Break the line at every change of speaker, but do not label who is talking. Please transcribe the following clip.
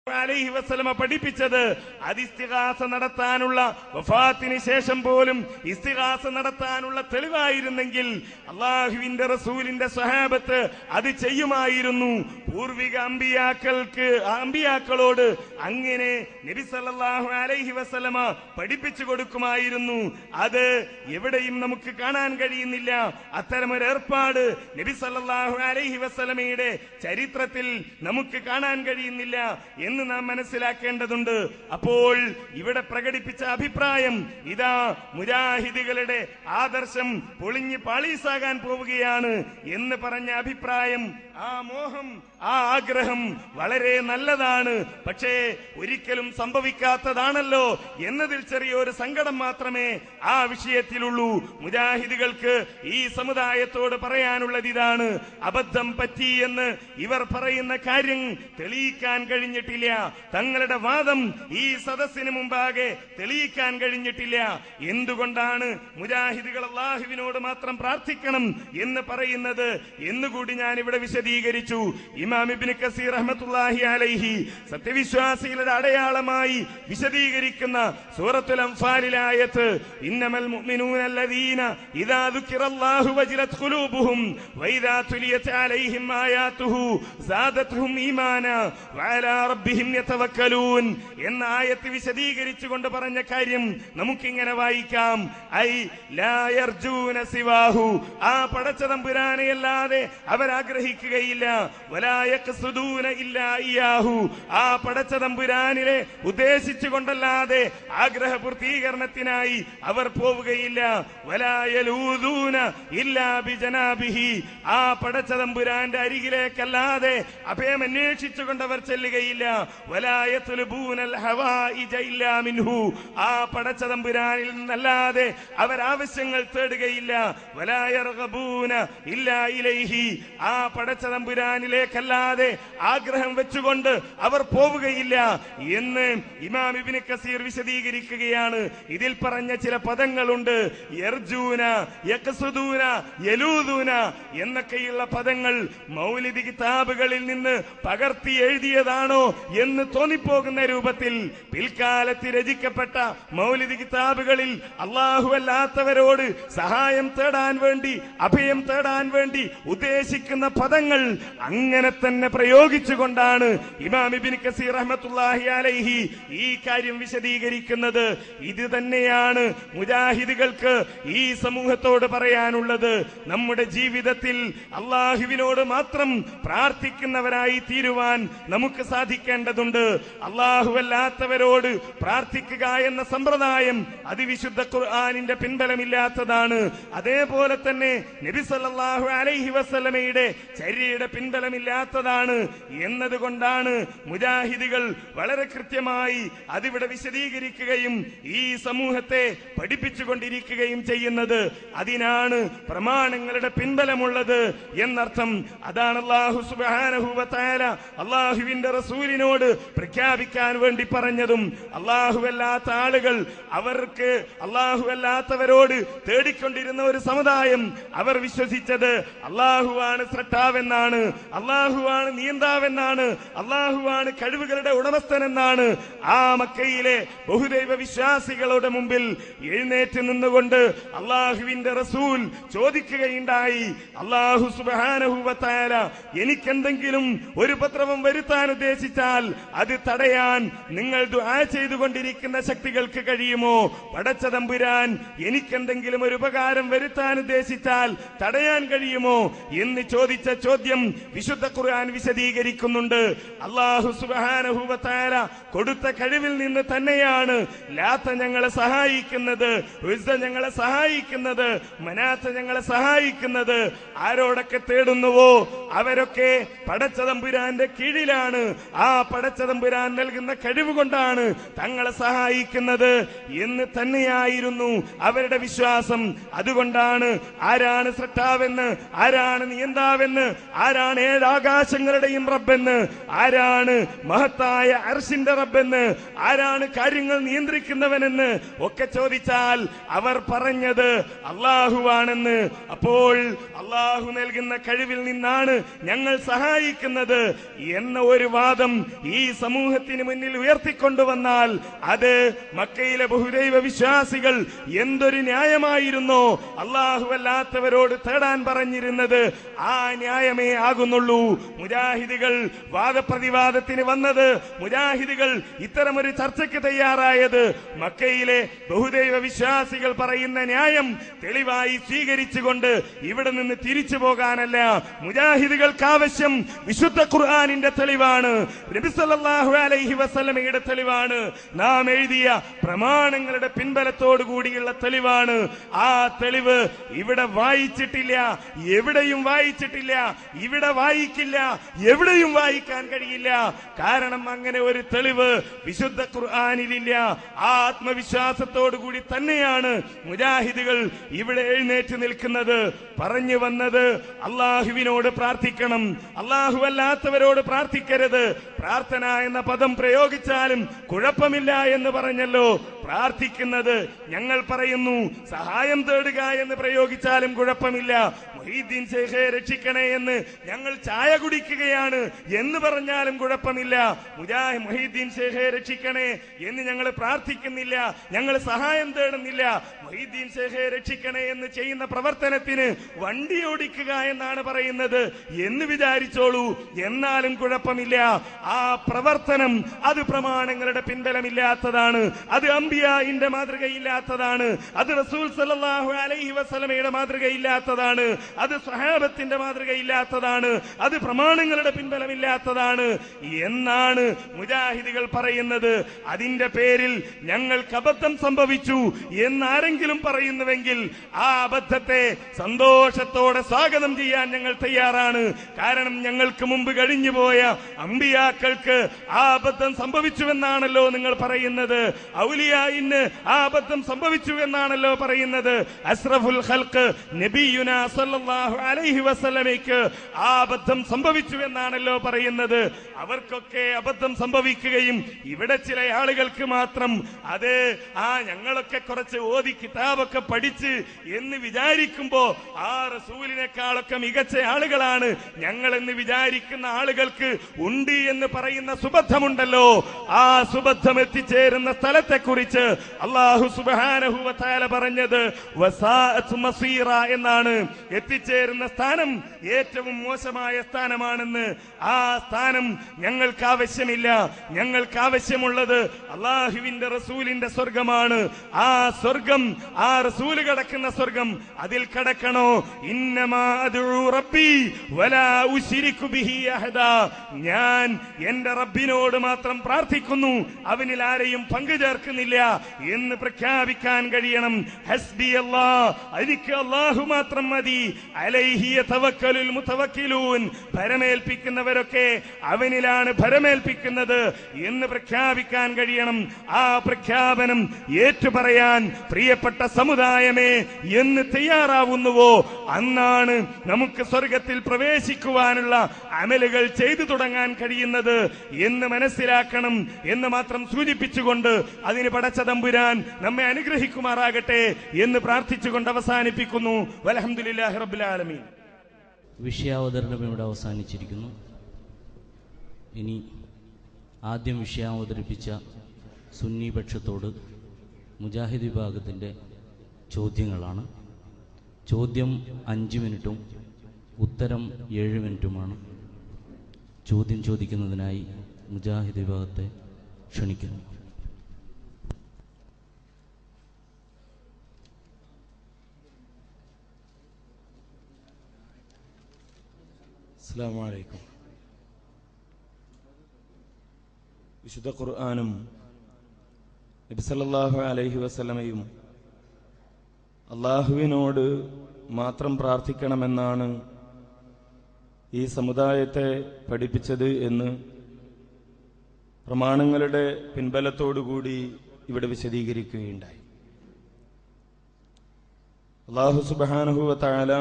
അലൈഹി വസല്ലമ പഠിപ്പിച്ചത് ഇസ്തിഗാസ നടത്താനുള്ള വഫാത്തിന് ശേഷം പോലും ഇസ്തിഗാസ നടത്താനുള്ള തെളിവായിരുന്നെങ്കിൽ അള്ളാഹുവിന്റെ റസൂലിന്റെ സ്വഹാബത്ത് അത് ചെയ്യുമായിരുന്നു. പൂർവിക അമ്പിയാക്കളോട് അങ്ങനെ നബി സല്ലല്ലാഹു അലൈഹി വസല്ലമ പഠിപ്പിച്ചു കൊടുക്കുമായിരുന്നു. അത് എവിടെയും നമുക്ക് കാണാൻ കഴിയുന്നില്ല. അത്തരമൊരു ഏർപ്പാട് നബി സല്ലല്ലാഹു അലൈഹി വസല്ലമയുടെ ചരിത്രത്തിൽ നമുക്ക് കാണാൻ കഴിയുന്നില്ല എന്ന് നാം മനസ്സിലാക്കേണ്ടതുണ്ട്. അപ്പോൾ ഇവിടെ പ്രകടിപ്പിച്ച അഭിപ്രായം ഇതാ മുജാഹിദുകളുടെ ആദർശം പൊളിഞ്ഞ് പാളീസാകാൻ പോവുകയാണ് എന്ന് പറഞ്ഞ അഭിപ്രായം, ആ മോഹം, ആ ആഗ്രഹം വളരെ നല്ലതാണ്. പക്ഷേ ഒരിക്കലും സംഭവിക്കാത്തതാണല്ലോ എന്നതിൽ ചെറിയൊരു സങ്കടം മാത്രമേ ആ വിഷയത്തിലുള്ളൂ. മുജാഹിദുകൾക്ക് ഈ സമുദായത്തോട് പറയാനുള്ളത് ഇതാണ്: അബദ്ധം പറ്റി എന്ന് ഇവർ പറയുന്ന കാര്യം തെളിയിക്കാൻ കഴിഞ്ഞിട്ടില്ല. തങ്ങളുടെ വാദം ഈ സദസ്സിന് മുമ്പാകെ തെളിയിക്കാൻ കഴിഞ്ഞിട്ടില്ല. എന്തുകൊണ്ടാണ് മുജാഹിദുകൾ അല്ലാഹുവിനോട് മാത്രം പ്രാർത്ഥിക്കണം എന്ന് പറയുന്നത് എന്നുകൂടി ഞാൻ ഇവിടെ വിശദീകരിച്ചു. ഇമാം ഇബ്നു കസീർ റഹ്മത്തുള്ളാഹി അലൈഹി സത്യവിശ്വാസികളുടെ അടയാളമായി വിശദീകരിക്കുന്ന സൂറത്തുൽ അൻഫാലിലെ ആയത്ത്, ഇന്നമൽ മുഅ്മിനൂന അല്ലദീന ഇദാ ദുകിറല്ലാഹു വജിലത് ഖുലൂബുഹും വഇദാ തുലിയത് അലൈഹിം ആയാതുഹു സാദതുഹും ഈമാനാ വഅലാ റബ്ബിഹിം യതവക്കലൂൻ എന്ന ആയത്ത് വിശദീകരിച്ചുകൊണ്ട് പറഞ്ഞ കാര്യം നമുക്കിങ്ങനെ വായിക്കാം: ഐ ലാ യർജൂന സിവാഹു, ആ പടച്ചതമ്പുരാനെയല്ലാതെ അവരാഗ്രഹിക്കുകയില്ല. വലാ യഖ്സുദൂന ഇല്ലാ ഇയാഹു, ആ പടച്ചതമ്പുരാനിലെ ഉദ്ദേശിച്ചുകൊണ്ടല്ലാതെ ആഗ്രഹപൂർത്തീകരണത്തിനായി അവർ പോവുകയില്ല. വലാ യലൂദൂന ഇല്ലാ ബിജനാബിഹി, ആ പടച്ചതമ്പുരാന്റെ അരികിലേക്കല്ലാതെ അഭയം അന്വേഷിച്ചുകൊണ്ടവർ ചെല്ലുകയില്ല. വലാ യത്ലുബൂനൽ ഹവായിജ ഇല്ലാ മിൻഹു, ആ പടച്ചതമ്പുരാനിൽ നിന്നല്ലാതെ അവർ ആവശ്യങ്ങൾ തേടുകയില്ല. വലാ യർഗബൂന ഇല്ലാ ഇലൈഹി, ആ പടച്ചതമ്പുരാനിലേക്കല്ലാതെ ആഗ്രഹം വെച്ചുകൊണ്ട് അവർ പോവുകയില്ല എന്ന് ഇമാം ഇബ്നു കസീർ വിശദീകരിക്കുകയാണ്. ഇതിൽ പറഞ്ഞ ചില പദങ്ങളുണ്ട്: യർജൂന, യഖ്സുദൂന, യലൂദൂന എന്നൊക്കെയുള്ള പദങ്ങൾ മൗലിദ് കിതാബുകളിൽ നിന്ന് പകർത്തി എഴുതിയതാണോ എന്ന് തോന്നിപ്പോകുന്ന രൂപത്തിൽ പിൽക്കാലത്ത് രചിക്കപ്പെട്ട മൗലിദ് കിതാബുകളിൽ അല്ലാഹു അല്ലാത്തവരോട് സഹായം തേടാൻ വേണ്ടി, അഭയം തേടാൻ വേണ്ടി ഉദ്ദേശിക്കുന്ന പദങ്ങൾ അങ്ങനെ തന്നെ പ്രയോഗിച്ചുകൊണ്ടാണ് ഇമാം ഇബ്നു കസീർ റഹ്മത്തുള്ളാഹി അലൈഹി ഈ കാര്യം വിശദീകരിക്കുന്നത്. ഇത് തന്നെയാണ് മുജാഹിദുകൾക്ക് ഈ സമൂഹത്തോട് പറയാനുള്ളത്. നമ്മുടെ ജീവിതത്തിൽ അല്ലാഹുവിനോട് മാത്രം പ്രാർത്ഥിക്കുന്നവരായി തീരുവാൻ നമുക്ക് സാധിക്കേണ്ടതുണ്ട്. അല്ലാഹുവല്ലാത്തവരോട് പ്രാർത്ഥിക്കുക എന്ന സമ്പ്രദായം അത് വിശുദ്ധ ഖുർആനിന്റെ പിൻബലമില്ലാത്തതാണ്. അതേപോലെ തന്നെ നബി സല്ലല്ലാഹു അലൈഹി വസല്ലമയുടെ ചര്യയുടെ പിൻബലമില്ലാത്തതാണ് എന്നതുകൊണ്ടാണ് മുജാഹിദുകൾ വളരെ കൃത്യമായി അതിവിടെ വിശദീകരിക്കുകയും ഈ സമൂഹത്തെ പഠിപ്പിച്ചുകൊണ്ടിരിക്കുകയും ചെയ്യുന്നത്. അതിനാണ് പ്രമാണങ്ങളുടെ പിൻബലമുള്ളത് എന്നർത്ഥം. അതാണ് അല്ലാഹു സുബ്ഹാനഹു വ തആല അല്ലാഹുവിന്റെ റസൂലിനോട് പ്രഖ്യാപിക്കാൻ വേണ്ടി പറഞ്ഞതും. അല്ലാഹുവല്ലാത്ത ആളുകൾ, അവർക്ക് അല്ലാഹുവല്ലാത്തവരോട് തേടിക്കൊണ്ടിരുന്ന ഒരു സമുദായം, അവർ വിശ്വസിച്ചത് അല്ലാഹുവാണ് സ്രഷ്ടാവെന്നാണ്, അല്ലാഹുവാണ് നിയന്താവെന്നാണ്, അല്ലാഹുവാണ് കഴിവുകളുടെ ഉടമസ്ഥനെന്നാണ്. ആ മക്കയിലെ ബഹുദൈവ വിശ്വാസികളുടെ മുമ്പിൽ എഴുന്നേറ്റ് നിന്നുകൊണ്ട് അല്ലാഹുവിന്റെ റസൂൽ ചോദിക്കുകയുണ്ടായി: അല്ലാഹു സുബ്ഹാനഹു വ തആല എനിക്കെന്തെങ്കിലും ഒരു ഉപദ്രവം വരുത്താൻ ഉദ്ദേശിച്ചാൽ അത് തടയാൻ നിങ്ങൾ ദുആ ചെയ്തുകൊണ്ടിരിക്കുന്ന ശക്തികൾക്ക് കഴിയുമോ? പടച്ചതമ്പുരാൻ എനിക്കെന്തെങ്കിലും ഒരു ഉപകാരം വരുത്താൻ ഉദ്ദേശിച്ചാൽ തടയാൻ കഴിയുമോ എന്ന് ചോദിച്ച ചോദ്യം വിശുദ്ധ ഖുർആൻ വിശദീകരിക്കുന്നുണ്ട്. അല്ലാഹു സുബ്ഹാനഹു വ തആല കൊടുത്ത കഴിവിൽ നിന്ന് തന്നെയാണ് ലാത്ത ഞങ്ങളെ സഹായിക്കുന്നത്, ഉസ്സ ഞങ്ങളെ സഹായിക്കുന്നത്, മനാത്ത ഞങ്ങളെ സഹായിക്കുന്നത്. ആരോടൊക്കെ തേടുന്നുവോ അവരൊക്കെ പടച്ചതമ്പുരാന്റെ കീഴിലാണ്. ആ പടച്ചതമ്പുരാൻ നൽകുന്ന കഴിവ് കൊണ്ടാണ് തങ്ങളെ സഹായിക്കുന്നത് എന്ന് തന്നെയായിരുന്നു അവരുടെ വിശ്വാസം. അതുകൊണ്ടാണ് ആരാണ് സ്രഷ്ടാവെന്ന്, ആരാണ് നിയന്താവെന്ന്, ആരാണ് 7 ആകാശങ്ങളുടെയും റബ്ബെന്ന്, ആരാണ് മഹത്തായ അർശിന്റെ റബ്ബെന്ന്, ആരാണ് കാര്യങ്ങൾ നിയന്ത്രിക്കുന്നവനെന്ന് ഒക്കെ ചോദിച്ചാൽ അവർ പറഞ്ഞത് അള്ളാഹുവാണെന്ന്. അപ്പോൾ അള്ളാഹു നൽകുന്ന കഴിവിൽ നിന്നാണ് ഞങ്ങൾ സഹായിക്കുന്നത് എന്ന ഒരു വാദം ഈ സമൂഹത്തിന് മുന്നിൽ ഉയർത്തിക്കൊണ്ടുവന്നാൽ അത് മക്കയിലെ ബഹുദൈവ വിശ്വാസികൾ എന്തൊരു ന്യായമായിരുന്നോ അല്ലാഹുവല്ലാത്തവരോട് തേടാൻ പറഞ്ഞിരുന്നത്, ആ ന്യായമേ ആകുന്നുള്ളൂ. മുജാഹിദുകൾ വാദപ്രതിവാദത്തിന് വന്നത്, മുജാഹിദുകൾ ഇത്തരമൊരു ചർച്ചയ്ക്ക് തയ്യാറായത് മക്കയിലെ ബഹുദൈവ വിശ്വാസികൾ പറയുന്ന ന്യായം തെളിവായി സ്വീകരിച്ചുകൊണ്ട് ഇവിടെ നിന്ന് തിരിച്ചു പോകാനല്ല. മുജാഹിദുകൾക്ക് ആവശ്യം വിശുദ്ധ ഖുർആനിന്റെ തെളിവാണ്, നബി സല്ലല്ലാഹു അലൈഹി വസല്ലമയുടെ തെളിവാണ്, നാം എഴുതിയ പ്രമാണങ്ങളുടെ പിൻബലത്തോടു കൂടിയുള്ള തെളിവാണ്. ആ തെളിവ് ഇവിടെ വായിച്ചിട്ടില്ല, എവിടെയും വായിച്ചിട്ടില്ല, ഇവിടെ വായിക്കില്ല, എവിടെയും വായിക്കാൻ കഴിയില്ല. കാരണം അങ്ങനെ ഒരു തെളിവ് വിശുദ്ധ ഖുർആനിലില്ല. ആ ആത്മവിശ്വാസത്തോടു കൂടി തന്നെയാണ് മുജാഹിദുകൾ ഇവിടെ എഴുന്നേറ്റ് നിൽക്കുന്നത്. പറഞ്ഞു വന്നത് അള്ളാഹുവിനോട് പ്രാർത്ഥിക്കണം, അള്ളാഹു അല്ലാത്തവരോട് പ്രാർത്ഥിക്കരുത്. പ്രാർത്ഥന എന്ന പദം പ്രയോഗിച്ചാലും കുഴപ്പമില്ല എന്ന് പറഞ്ഞല്ലോ. പ്രാർത്ഥിക്കുന്നത് ഞങ്ങൾ പറയുന്നു, സഹായം തേടുക എന്ന് പ്രയോഗിച്ചാലും കുഴപ്പമില്ല. മുഹീദ്ദീൻ ശൈഖെ രക്ഷിക്കണേ എന്ന് ഞങ്ങൾ ചായ കുടിക്കുകയാണ് എന്ന് പറഞ്ഞാലും കുഴപ്പമില്ല. മുഹീദ്ദീൻ ശൈഖെ രക്ഷിക്കണേ എന്ന് ഞങ്ങൾ പ്രാർത്ഥിക്കുന്നില്ല, ഞങ്ങൾ സഹായം തേടുന്നില്ല. മുഹീദ്ദീൻ ശൈഖെ രക്ഷിക്കണേ എന്ന് ചെയ്യുന്ന പ്രവർത്തനത്തിന് വണ്ടി ഓടിക്കുക എന്നാണ് പറയുന്നത് എന്ന് വിചാരിച്ചോളൂ, എന്നാലും കുഴപ്പമില്ല. ആ പ്രവർത്തനം അത് പ്രമാണങ്ങളുടെ പിൻബലമില്ലാത്തതാണ്, അത് അംബിയാഇന്റെ മാതൃകയില്ലാത്തതാണ്, അത് റസൂൽ സല്ലല്ലാഹു അലൈഹി വസല്ലമയുടെ മാതൃകയില്ലാത്തതാണ്, അത് സ്വഹാബത്തിന്റെ മാതൃകയില്ലാത്തതാണ്, അത് പ്രമാണങ്ങളുടെ പിൻബലമില്ലാത്തതാണ് എന്നാണ് മുജാഹിദുകൾ പറയുന്നത്. അതിന്റെ പേരിൽ ഞങ്ങൾക്ക് അബദ്ധം സംഭവിച്ചു എന്നാരെങ്കിലും പറയുന്നുവെങ്കിൽ ആ അബദ്ധത്തെ സന്തോഷത്തോടെ സ്വാഗതം ചെയ്യാൻ ഞങ്ങൾ തയ്യാറാണ്. കാരണം ഞങ്ങൾക്ക് മുമ്പ് കഴിഞ്ഞുപോയ അമ്പിയാക്കൾക്ക് ആ അബദ്ധം സംഭവിച്ചുവെന്നാണല്ലോ നിങ്ങൾ പറയുന്നത്. ഔലിയായിന് ആ അബദ്ധം സംഭവിച്ചു എന്നാണല്ലോ പറയുന്നത്. അസ്റഫുൽ ഖൽഖ് നബിയുനാ സല്ലല്ലാഹു അലൈഹി വസല്ലമയ്ക്ക് ആ അബദ്ധം സംഭവിച്ചു എന്നാണല്ലോ പറയുന്നത്. അവർക്കൊക്കെ അബദ്ധം സംഭവിക്കുകയും ഇവിടെ ചില ആളുകൾക്ക് മാത്രം അത് ഞങ്ങളൊക്കെ കുറച്ച് ഓതി കിതാബൊക്കെ പഠിച്ച് എന്ന് വിചാരിക്കുമ്പോ ആ റസൂലിനേക്കാളൊക്കെ മികച്ച ആളുകളാണ് ഞങ്ങൾ എന്ന് വിചാരിക്കുന്ന ആളുകൾക്ക് ഉണ്ട് എന്ന് പറയുന്ന സുബദ്ധമുണ്ടല്ലോ. ആ സുബദ്ധം എത്തിച്ചേരുന്ന സ്ഥലത്തെ കുറിച്ച് അല്ലാഹു സുബ്ഹാനഹു വ തആല പറഞ്ഞത് വസാഅത് മസീറ എന്നാണ്. എത്തിച്ചേരുന്ന സ്ഥാനം ഏറ്റവും മോശമായ സ്ഥാനമാണെന്ന്. ആ സ്ഥാനം ഞങ്ങൾക്ക് ആവശ്യമില്ല. ഞങ്ങൾക്ക് ആവശ്യമുള്ളത് അല്ലാഹുവിന്റെ റസൂലിന്റെ സ്വർഗമാണ്. ആ സ്വർഗം, ആ റസൂല് കിടക്കുന്ന സ്വർഗം, അതിൽ കിടക്കണോ? ഇന്നമാ അദ്ഉ റബ്ബി വലാ ഉശ്രികു ബിഹി അഹദാ. ഞാൻ എന്റെ റബ്ബിനോട് മാത്രം പ്രാർത്ഥിക്കുന്നു, അവനിൽ ആരെയും പങ്കു ചേർക്കുന്നില്ല എന്ന് പ്രഖ്യാപിക്കാൻ കഴിയണം. ഹസ്ബി അല്ലാഹ്, എനിക്ക് അല്ലാഹു മാത്രം മതി. അലൈഹി യതവക്കലുൽ മുതവക്കിലൂൻ, ഭരമേൽപ്പിക്കുന്നവരൊക്കെ അവനിലാണ് ഭരമേൽപ്പിക്കുന്നത് എന്ന് പ്രഖ്യാപിക്കാൻ കഴിയണം. ആ പ്രഖ്യാപനം ഏറ്റുപറയാൻ പ്രിയപ്പെട്ട സമുദായമേ എന്ന് തയ്യാറാവുന്നുവോ അന്നാണ് നമുക്ക് സ്വർഗത്തിൽ പ്രവേശിക്കുവാനുള്ള അമലുകൾ ചെയ്തു തുടങ്ങാൻ കഴിയുന്നത് എന്ന് മനസ്സിലാക്കണം എന്ന് മാത്രം സൂചിപ്പിച്ചുകൊണ്ട് അതിന് പടച്ച തമ്പുരാൻ നമ്മെ അനുഗ്രഹിക്കുമാറാകട്ടെ എന്ന് പ്രാർത്ഥിച്ചുകൊണ്ട് അവസാനിപ്പിക്കുന്നു. വൽഹംദുലില്ലാഹി റബ്ബിൽ ആലമീൻ.
വിഷയാവതരണം ഇവിടെ അവസാനിച്ചിരിക്കുന്നു. ഇനി ആദ്യം വിഷയം അവതരിപ്പിച്ച സുന്നി പക്ഷത്തോട് മുജാഹിദ് വിഭാഗത്തിൻ്റെ ചോദ്യങ്ങളാണ്. ചോദ്യം 5 മിനിറ്റും ഉത്തരം 7 മിനിറ്റുമാണ്. ചോദ്യം ചോദിക്കുന്നതിനായി മുജാഹിദ് വിഭാഗത്തെ ക്ഷണിക്കുന്നു.
അസ്സലാമു അലൈക്കും. വിശുദ്ധ ഖുർആനും നബി സല്ലല്ലാഹു അലൈഹി വസല്ലമയും അള്ളാഹുവിനോട് മാത്രം പ്രാർത്ഥിക്കണമെന്നാണ് ഈ സമുദായത്തെ പഠിപ്പിച്ചത് എന്ന് പ്രമാണങ്ങളുടെ പിൻബലത്തോടുകൂടി ഇവിടെ വിശദീകരിക്കുകയുണ്ടായി. അല്ലാഹു സുബ്ഹാനഹു വ തആല